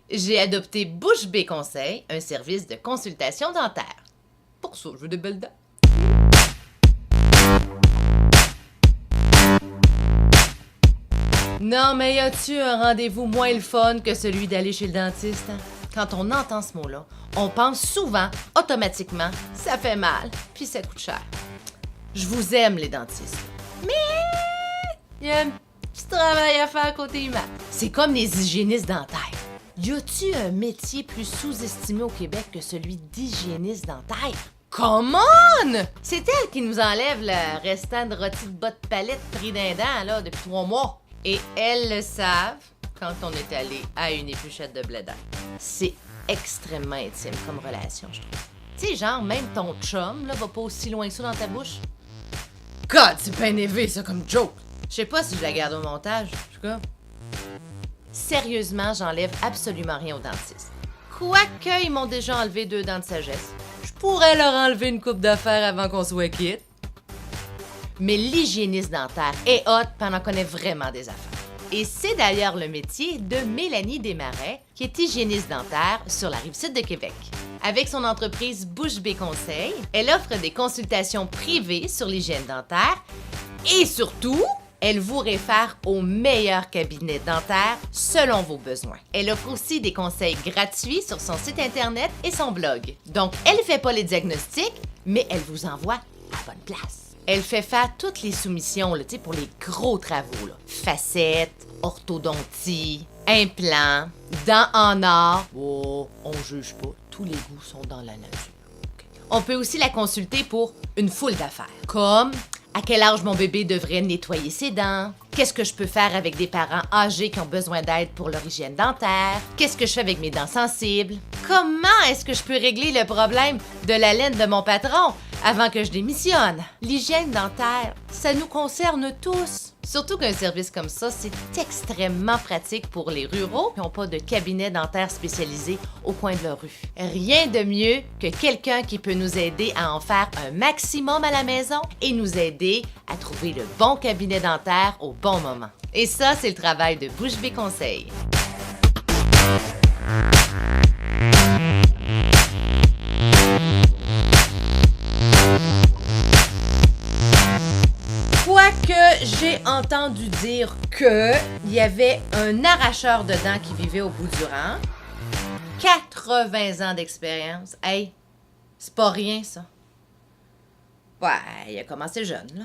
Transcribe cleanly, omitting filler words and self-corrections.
J'ai adopté Bouche Bée Conseil, un service de consultation dentaire. Pour ça, je veux des belles dents. Non, mais y a-tu un rendez-vous moins le fun que celui d'aller chez le dentiste? Hein? Quand on entend ce mot-là, on pense souvent, automatiquement, ça fait mal, puis ça coûte cher. Je vous aime, les dentistes. Mais il y a un petit travail à faire côté humain. C'est comme les hygiénistes dentaires. Y a-tu un métier plus sous-estimé au Québec que celui d'hygiéniste dentaire? Come on! C'est elle qui nous enlève le restant de rôti de bas de palette pris d'un dent, là, depuis 3 mois. Et elles le savent quand on est allé à une épluchette de blé d'Inde. C'est extrêmement intime comme relation, je trouve. Tu sais, genre, même ton chum, là, va pas aussi loin que ça dans ta bouche. God, c'est bien élevé, ça, comme joke! Je sais pas si je la garde au montage, en tout cas. Sérieusement, j'enlève absolument rien aux dentistes. Quoique, ils m'ont déjà enlevé 2 dents de sagesse. Je pourrais leur enlever une coupe d'affaires avant qu'on soit quitte. Mais l'hygiéniste dentaire est hot, puis on en connaît vraiment des affaires. Et c'est d'ailleurs le métier de Mélanie Desmarais, qui est hygiéniste dentaire sur la Rive-Sud de Québec. Avec son entreprise Bouche Bée Conseil, elle offre des consultations privées sur l'hygiène dentaire et surtout, elle vous réfère au meilleur cabinet dentaire selon vos besoins. Elle offre aussi des conseils gratuits sur son site internet et son blog. Donc, elle ne fait pas les diagnostics, mais elle vous envoie à la bonne place. Elle fait faire toutes les soumissions là, pour les gros travaux. Là. Facettes, orthodontie, implants, dents en or. Oh, on juge pas. Tous les goûts sont dans la nature. Okay. On peut aussi la consulter pour une foule d'affaires. Comme à quel âge mon bébé devrait nettoyer ses dents? Qu'est-ce que je peux faire avec des parents âgés qui ont besoin d'aide pour leur hygiène dentaire? Qu'est-ce que je fais avec mes dents sensibles? Comment est-ce que je peux régler le problème de la laine de mon patron avant que je démissionne? L'hygiène dentaire, ça nous concerne tous. Surtout qu'un service comme ça, c'est extrêmement pratique pour les ruraux qui n'ont pas de cabinet dentaire spécialisé au coin de leur rue. Rien de mieux que quelqu'un qui peut nous aider à en faire un maximum à la maison et nous aider à trouver le bon cabinet dentaire au bon moment. Et ça, c'est le travail de Bouche Bée Conseil. Quoique j'ai entendu dire qu'il y avait un arracheur de dents qui vivait au bout du rang. 80 ans d'expérience. Hey, c'est pas rien ça. Ouais, il a commencé jeune, là.